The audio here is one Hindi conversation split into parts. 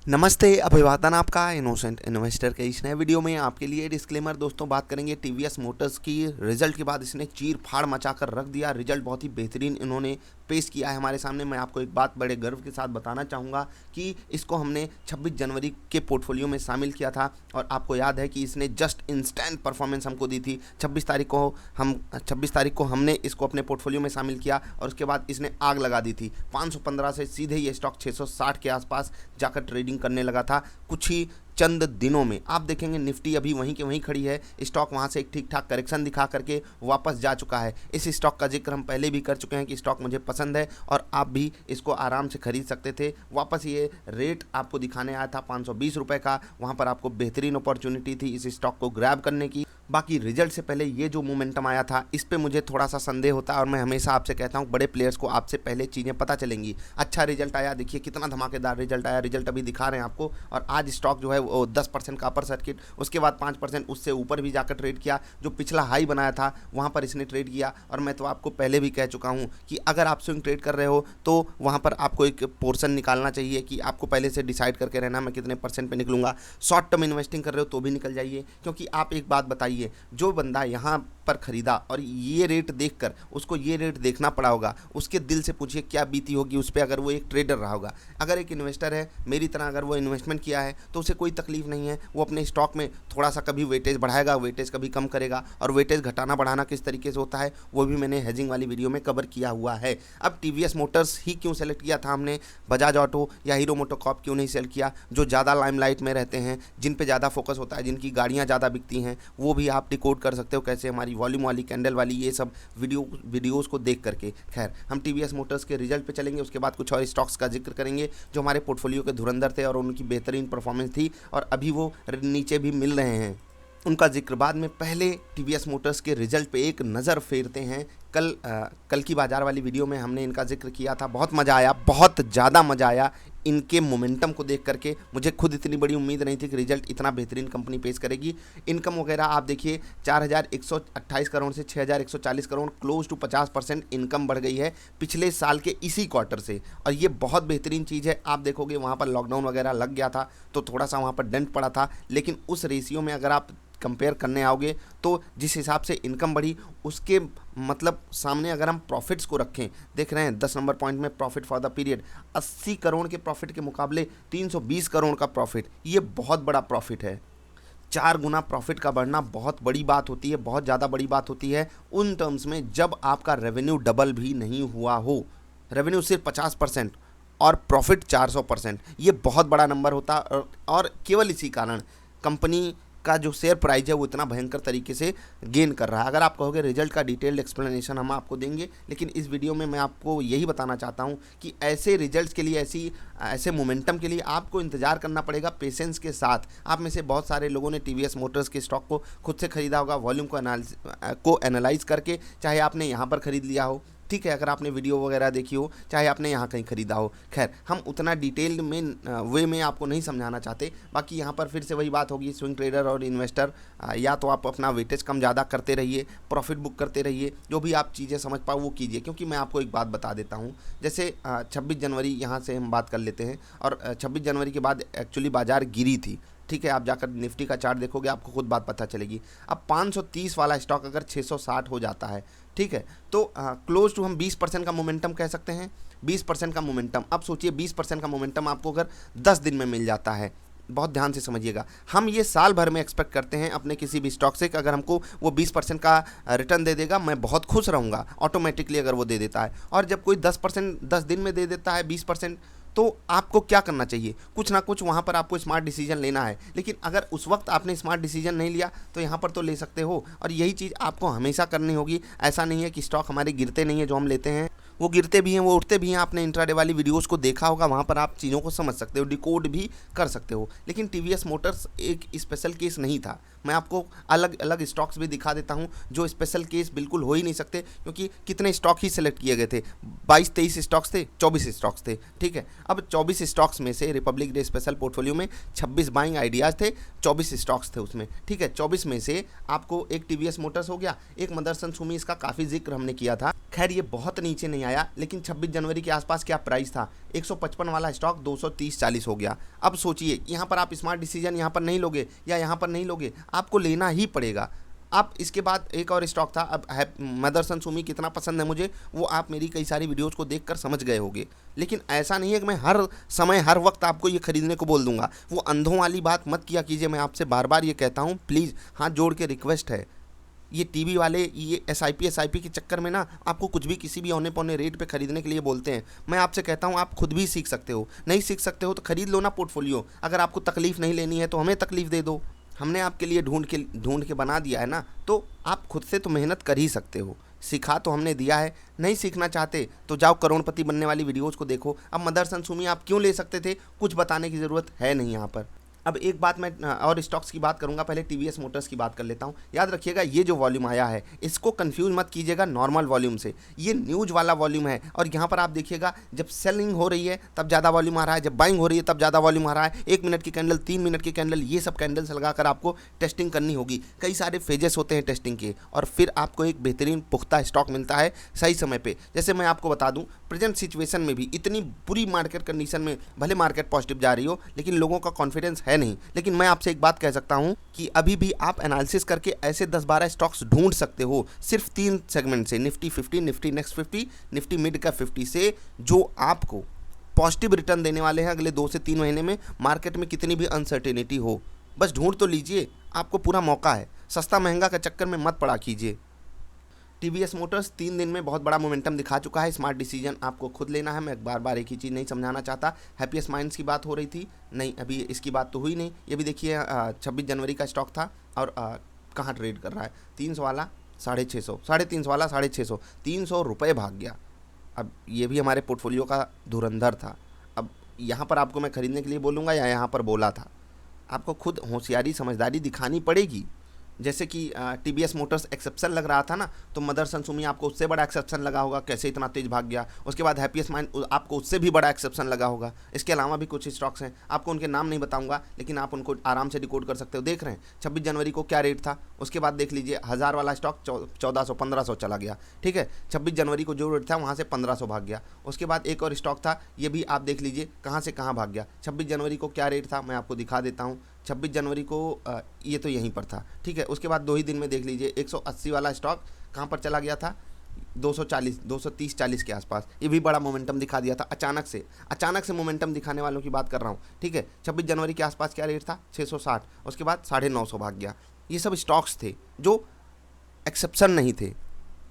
नमस्ते, अभिवादन आपका इनोसेंट इन्वेस्टर के इस नए वीडियो में आपके लिए डिस्क्लेमर। दोस्तों, बात करेंगे टीवीएस मोटर्स की। रिजल्ट के बाद इसने चीर फाड़ मचा कर रख दिया। रिजल्ट बहुत ही बेहतरीन इन्होंने पेश किया है हमारे सामने। मैं आपको एक बात बड़े गर्व के साथ बताना चाहूँगा कि इसको हमने 26 जनवरी के पोर्टफोलियो में शामिल किया था और आपको याद है कि इसने जस्ट इंस्टेंट परफॉर्मेंस हमको दी थी। 26 तारीख को हमने इसको अपने पोर्टफोलियो में शामिल किया और उसके बाद इसने आग लगा दी थी। 515 से सीधे ये स्टॉक 660 के आसपास जाकर ट्रेडिंग करने लगा था कुछ ही चंद दिनों में। आप देखेंगे निफ्टी अभी वहीं के वहीं खड़ी है। स्टॉक वहां से एक ठीक ठाक करेक्शन दिखा करके वापस जा चुका है। इस स्टॉक का जिक्र हम पहले भी कर चुके हैं कि स्टॉक मुझे पसंद है और आप भी इसको आराम से खरीद सकते थे। वापस ये रेट आपको दिखाने आया था 520 रुपये का। वहां पर आपको बेहतरीन अपॉर्चुनिटी थी इस स्टॉक को ग्रैब करने की। बाकी रिजल्ट से पहले ये जो मोमेंटम आया था इस पे मुझे थोड़ा सा संदेह होता है और मैं हमेशा आपसे कहता हूँ बड़े प्लेयर्स को आपसे पहले चीज़ें पता चलेंगी। अच्छा रिजल्ट आया, देखिए कितना धमाकेदार रिजल्ट आया। रिजल्ट अभी दिखा रहे हैं आपको और आज स्टॉक जो है वो 10% का अपर सर्किट, उसके बाद 5% उससे ऊपर भी जाकर ट्रेड किया। जो पिछला हाई बनाया था वहाँ पर इसने ट्रेड किया और मैं तो आपको पहले भी कह चुका हूँ कि अगर आप स्विंग ट्रेड कर रहे हो तो वहाँ पर आपको एक पोर्शन निकालना चाहिए कि आपको पहले से डिसाइड करके रहना मैं कितने परसेंट पे निकलूंगा। शॉर्ट टर्म इन्वेस्टिंग कर रहे हो तो भी निकल जाइए, क्योंकि आप एक बात बताइए, जो बंदा यहाँ पर खरीदा और ये रेट देखकर उसको ये रेट देखना पड़ा होगा, उसके दिल से पूछिए क्या बीती होगी उस पर अगर वो एक ट्रेडर रहा होगा। अगर एक इन्वेस्टर है मेरी तरह, अगर वो इन्वेस्टमेंट किया है तो उसे कोई तकलीफ नहीं है। वो अपने स्टॉक में थोड़ा सा कभी वेटेज बढ़ाएगा, वेटेज कभी कम करेगा और वेटेज घटाना बढ़ाना किस तरीके से होता है वो भी मैंने हेजिंग वाली वीडियो में कवर किया हुआ है। अब टीवीएस मोटर्स ही क्यों सेलेक्ट किया था हमने, बजाज ऑटो या हीरो मोटोकॉर्प क्यों नहीं सेलेक्ट किया, जो ज़्यादा लाइमलाइट में रहते हैं, जिन पे ज़्यादा फोकस होता है, जिनकी गाड़ियाँ ज़्यादा बिकती हैं, वो भी आप डिकोड कर सकते हो कैसे हमारी वॉल्यूम वाली, कैंडल वाली, ये सब वीडियोस को देख करके। खैर, हम टीवीएस मोटर्स के रिजल्ट पे चलेंगे, उसके बाद कुछ और स्टॉक्स का जिक्र करेंगे जो हमारे पोर्टफोलियो के धुरंधर थे और उनकी बेहतरीन परफॉर्मेंस थी और अभी वो नीचे भी मिल रहे हैं। उनका जिक्र बाद में, पहले टीवीएस मोटर्स के रिजल्ट पे एक नज़र फेरते हैं। कल की बाजार वाली वीडियो में हमने इनका जिक्र किया था। बहुत मज़ा आया, बहुत ज़्यादा मज़ा आया इनके मोमेंटम को देख करके। मुझे खुद इतनी बड़ी उम्मीद नहीं थी कि रिजल्ट इतना बेहतरीन कंपनी पेश करेगी। इनकम वगैरह आप देखिए, 4128 करोड़ से 6140 करोड़, क्लोज टू 50% इनकम बढ़ गई है पिछले साल के इसी क्वार्टर से और ये बहुत बेहतरीन चीज़ है। आप देखोगे वहाँ पर लॉकडाउन वगैरह लग गया था तो थोड़ा सा वहाँ पर डेंट पड़ा था, लेकिन उस रेशियो में अगर आप कंपेयर करने आओगे तो जिस हिसाब से इनकम बढ़ी उसके मतलब सामने अगर हम प्रॉफिट्स को रखें, देख रहे हैं 10 नंबर पॉइंट में profit for the period 80 crore के प्रॉफिट के मुकाबले 320 करोड़ का प्रॉफिट, ये बहुत बड़ा प्रॉफिट है। 4 गुना प्रॉफिट का बढ़ना बहुत बड़ी बात होती है, बहुत ज़्यादा बड़ी बात होती है उन टर्म्स में जब आपका रेवेन्यू डबल भी नहीं हुआ हो। रेवेन्यू सिर्फ 50% और प्रॉफिट 400%, ये बहुत बड़ा नंबर होता और केवल इसी कारण कंपनी का जो शेयर प्राइस है वो इतना भयंकर तरीके से गेन कर रहा है। अगर आप कहोगे रिजल्ट का डिटेल्ड एक्सप्लेनेशन हम आपको देंगे, लेकिन इस वीडियो में मैं आपको यही बताना चाहता हूँ कि ऐसे रिजल्ट्स के लिए, ऐसे मोमेंटम के लिए आपको इंतजार करना पड़ेगा पेशेंस के साथ। आप में से बहुत सारे लोगों ने टीवीएस मोटर्स के स्टॉक को खुद से खरीदा होगा, वॉल्यूम को एनालाइज करके, चाहे आपने यहाँ पर खरीद लिया हो, ठीक है, अगर आपने वीडियो वगैरह देखी हो, चाहे आपने यहाँ कहीं खरीदा हो। खैर, हम उतना डिटेल्ड वे में आपको नहीं समझाना चाहते। बाकी यहाँ पर फिर से वही बात होगी, स्विंग ट्रेडर और इन्वेस्टर, या तो आप अपना वेटेज कम ज़्यादा करते रहिए, प्रॉफिट बुक करते रहिए, जो भी आप चीज़ें समझ पाओ वो कीजिए। क्योंकि मैं आपको एक बात बता देता हूँ, जैसे 26 जनवरी यहाँ से हम बात कर लेते हैं और 26 जनवरी के बाद एक्चुअली बाजार गिरी थी, ठीक है। आप जाकर निफ्टी का चार्ट देखोगे आपको खुद बात पता चलेगी। अब 530 वाला स्टॉक अगर 660 हो जाता है, ठीक है, तो क्लोज टू हम 20% का मोमेंटम कह सकते हैं। 20% का मोमेंटम, अब सोचिए 20% का मोमेंटम आपको अगर 10 दिन में मिल जाता है, बहुत ध्यान से समझिएगा। हम ये साल भर में एक्सपेक्ट करते हैं अपने किसी भी स्टॉक से कि अगर हमको वो 20% का रिटर्न दे देगा मैं बहुत खुश रहूँगा ऑटोमेटिकली, अगर वो दे देता है। और जब कोई 10% 10 दिन में दे देता है 20%, तो आपको क्या करना चाहिए, कुछ ना कुछ वहाँ पर आपको स्मार्ट डिसीजन लेना है। लेकिन अगर उस वक्त आपने स्मार्ट डिसीजन नहीं लिया तो यहाँ पर तो ले सकते हो, और यही चीज़ आपको हमेशा करनी होगी। ऐसा नहीं है कि स्टॉक हमारे गिरते नहीं है, जो हम लेते हैं वो गिरते भी हैं, वो उठते भी हैं। आपने इंट्राडे वाली वीडियोस को देखा होगा, वहाँ पर आप चीज़ों को समझ सकते हो, डिकोड भी कर सकते हो। लेकिन टीवीएस मोटर्स एक स्पेशल केस नहीं था। मैं आपको अलग अलग स्टॉक्स भी दिखा देता हूँ जो स्पेशल केस बिल्कुल हो ही नहीं सकते, क्योंकि कितने स्टॉक ही सिलेक्ट किए गए थे, 22-23 स्टॉक्स थे, 24 स्टॉक्स थे, ठीक है। अब 24 स्टॉक्स में से रिपब्लिक डे स्पेशल पोर्टफोलियो में 26 बाइंग आइडियाज़ थे, 24 स्टॉक्स थे उसमें, ठीक है। 24 में से आपको एक टीवीएस मोटर्स हो गया, एक मदरसन सुमी, इसका काफ़ी जिक्र हमने किया था। खैर ये बहुत नीचे नहीं आया, लेकिन 26 जनवरी के आसपास क्या प्राइस था, 155 वाला स्टॉक 230-40 हो गया। अब सोचिए यहाँ पर आप स्मार्ट डिसीजन यहाँ पर नहीं लोगे या यहाँ पर नहीं लोगे, आपको लेना ही पड़ेगा। आप इसके बाद एक और स्टॉक था, अब है मदरसन सुमी, कितना पसंद है मुझे वो आप मेरी कई सारी वीडियोज़ को देखकर समझ गए होंगे। लेकिन ऐसा नहीं है कि मैं हर समय हर वक्त आपको ये खरीदने को बोल दूंगा, वो अंधों वाली बात मत किया कीजिए। मैं आपसे बार बार ये कहता हूँ, प्लीज़ हाथ जोड़ के रिक्वेस्ट है। ये टीवी वाले ये एसआईपी के चक्कर में ना आपको कुछ भी किसी भी औने पौने रेट पे खरीदने के लिए बोलते हैं। मैं आपसे कहता हूँ आप खुद भी सीख सकते हो, नहीं सीख सकते हो तो खरीद लो ना पोर्टफोलियो। अगर आपको तकलीफ़ नहीं लेनी है तो हमें तकलीफ़ दे दो, हमने आपके लिए ढूंढ के बना दिया है ना, तो आप खुद से तो मेहनत कर ही सकते हो। सिखा तो हमने दिया है, नहीं सीखना चाहते तो जाओ करोड़पति बनने वाली वीडियोज़ को देखो। अब मदरसन सुमी आप क्यों ले सकते थे, कुछ बताने की ज़रूरत है नहीं यहाँ पर। अब एक बात मैं और स्टॉक्स की बात करूंगा, पहले टीवीएस मोटर्स की बात कर लेता हूं। याद रखिएगा ये जो वॉल्यूम आया है इसको कंफ्यूज मत कीजिएगा नॉर्मल वॉल्यूम से, ये न्यूज़ वाला वॉल्यूम है। और यहाँ पर आप देखिएगा जब सेलिंग हो रही है तब ज़्यादा वॉल्यूम आ रहा है, जब बाइंग हो रही है तब ज़्यादा वॉल्यूम आ रहा है। 1 मिनट की कैंडल, 3 मिनट की कैंडल, ये सब कैंडल्स लगाकर आपको टेस्टिंग करनी होगी। कई सारे फेजेस होते हैं टेस्टिंग के, और फिर आपको एक बेहतरीन पुख्ता स्टॉक मिलता है सही समय पर। जैसे मैं आपको बता दूँ, प्रेजेंट सिचुएशन में भी इतनी बुरी मार्केट कंडीशन में भले मार्केट पॉजिटिव जा रही हो लेकिन लोगों का कॉन्फिडेंस है नहीं। लेकिन मैं आपसे एक बात कह सकता हूं कि अभी भी आप एनालिसिस करके ऐसे 10-12 स्टॉक्स ढूंढ सकते हो सिर्फ 3 सेगमेंट से, Nifty 50, Nifty next 50, Nifty mid का 50 से, जो आपको पॉजिटिव रिटर्न देने वाले हैं अगले 2 से 3 महीने में। मार्केट में कितनी भी अनसर्टेनिटी हो, बस ढूंढ तो लीजिए, आपको पूरा मौका है। सस्ता महंगा का चक्कर में मत पड़ा कीजिए। टीवीएस मोटर्स 3 दिन में बहुत बड़ा मोमेंटम दिखा चुका है। स्मार्ट डिसीजन आपको खुद लेना है, मैं बार बार एक ही चीज़ नहीं समझाना चाहता। हैप्पीएस्ट माइंड्स की बात हो रही थी, नहीं अभी इसकी बात तो हुई नहीं। ये भी देखिए 26 जनवरी का स्टॉक था और कहाँ ट्रेड कर रहा है, 300 वाला 650, 350 वाला 650, 300 रुपये भाग गया। अब ये भी हमारे पोर्टफोलियो का धुरंधर था। अब यहाँ पर आपको मैं खरीदने के लिए बोलूँगा या यहाँ पर बोला था, आपको खुद होशियारी समझदारी दिखानी पड़ेगी। जैसे कि टीवीएस मोटर्स एक्सेप्शन लग रहा था ना, तो मदरसन सुमी आपको उससे बड़ा एक्सेप्शन लगा होगा, कैसे इतना तेज भाग गया। उसके बाद हैप्पीएस्ट माइंड आपको उससे भी बड़ा एक्सेप्शन लगा होगा। इसके अलावा भी कुछ स्टॉक्स हैं, आपको उनके नाम नहीं बताऊंगा लेकिन आप उनको आराम से डिकोड कर सकते हो। देख रहे हैं 26 जनवरी को क्या रेट था, उसके बाद देख लीजिए 1000 वाला स्टॉक 1400-1500 चला गया। ठीक है, 26 जनवरी को जो रेट था वहाँ से 1500 भाग गया। उसके बाद एक और स्टॉक था, ये भी आप देख लीजिए कहाँ से कहाँ भाग गया। 26 जनवरी को क्या रेट था मैं आपको दिखा देता हूँ। 26 जनवरी को ये तो यहीं पर था। ठीक है, उसके बाद 2 ही दिन में देख लीजिए 180 वाला स्टॉक कहाँ पर चला गया था, 230-40 के आसपास। ये भी बड़ा मोमेंटम दिखा दिया था अचानक से मोमेंटम दिखाने वालों की बात कर रहा हूँ। ठीक है, 26 जनवरी के आसपास क्या रेट था, 660, उसके बाद 950 भाग गया। ये सब स्टॉक्स थे जो एक्सेप्शन नहीं थे।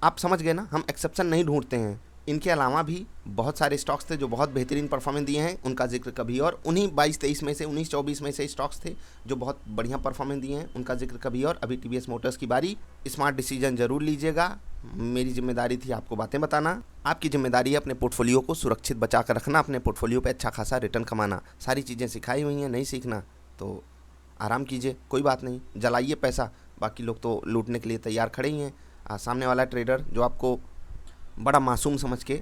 आप समझ गए ना, हम एक्सेप्शन नहीं ढूंढते हैं। इनके अलावा भी बहुत सारे स्टॉक्स थे जो बहुत बेहतरीन परफॉर्मेंस दिए हैं, उनका जिक्र कभी और। उन्हीं 22-23 में से 19-24 में से स्टॉक्स थे जो बहुत बढ़िया परफॉर्मेंस दिए हैं, उनका जिक्र कभी और। अभी टीवीएस मोटर्स की बारी। स्मार्ट डिसीजन जरूर लीजिएगा, मेरी जिम्मेदारी थी आपको बातें बताना, आपकी जिम्मेदारी है अपने पोर्टफोलियो को सुरक्षित बचा कर रखना, अपने पोर्टफोलियो पे अच्छा खासा रिटर्न कमाना। सारी चीज़ें सिखाई हुई हैं, नहीं सीखना तो आराम कीजिए, कोई बात नहीं, जलाइए पैसा। बाकी लोग तो लूटने के लिए तैयार खड़े ही हैं। सामने वाला ट्रेडर जो आपको बड़ा मासूम समझ के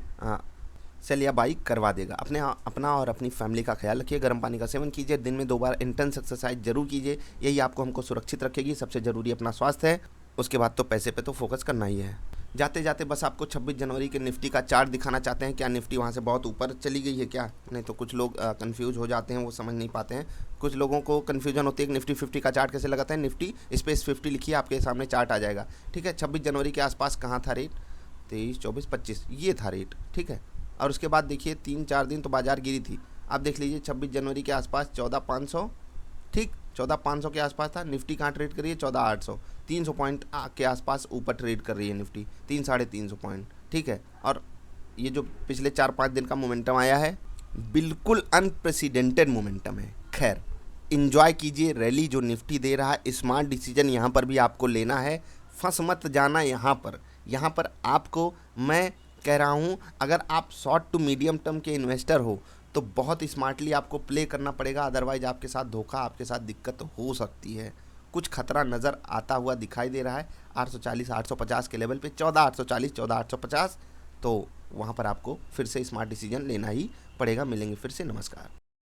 सेल या बाई करवा देगा। अपना और अपनी फैमिली का ख्याल रखिए, गर्म पानी का सेवन कीजिए, दिन में 2 बार इंटेंस एक्सरसाइज जरूर कीजिए, यही आपको हमको सुरक्षित रखेगी। सबसे ज़रूरी अपना स्वास्थ्य है, उसके बाद तो पैसे पे तो फोकस करना ही है। जाते जाते बस आपको 26 जनवरी के निफ्टी का चार्ट दिखाना चाहते हैं। क्या निफ्टी वहाँ से बहुत ऊपर चली गई है क्या? नहीं तो कुछ लोग कंफ्यूज हो जाते हैं, वो समझ नहीं पाते हैं। कुछ लोगों को कन्फ्यूजन होती है कि निफ्टी 50 का चार्ट कैसे लगाता है। निफ्टी स्पेस 50 लिखिए, आपके सामने चार्ट आ जाएगा। ठीक है, 26 जनवरी के आसपास कहाँ था रेट, 23, 24, 25 ये था रेट। ठीक है, और उसके बाद देखिए 3-4 दिन तो बाजार गिरी थी। आप देख लीजिए 26 जनवरी के आसपास 14,500, ठीक 14,500 के आसपास था। निफ्टी कहाँ ट्रेड कर रही है, 14,800, 300 पॉइंट के आसपास ऊपर ट्रेड कर रही है निफ्टी, 300-350 पॉइंट। ठीक है, और ये जो पिछले 4-5 दिन का मोमेंटम आया है बिल्कुल अनप्रेसिडेंटेड मोमेंटम है। खैर इन्जॉय कीजिए रैली जो निफ्टी दे रहा है। स्मार्ट डिसीजन यहाँ पर भी आपको लेना है, फंस मत जाना यहाँ पर आपको मैं कह रहा हूँ, अगर आप शॉर्ट टू मीडियम टर्म के इन्वेस्टर हो तो बहुत स्मार्टली आपको प्ले करना पड़ेगा, अदरवाइज आपके साथ धोखा, आपके साथ दिक्कत हो सकती है। कुछ खतरा नज़र आता हुआ दिखाई दे रहा है 840-850 के लेवल पे, 14,840, 14,850, तो वहाँ पर आपको फिर से स्मार्ट डिसीजन लेना ही पड़ेगा। मिलेंगे फिर से, नमस्कार।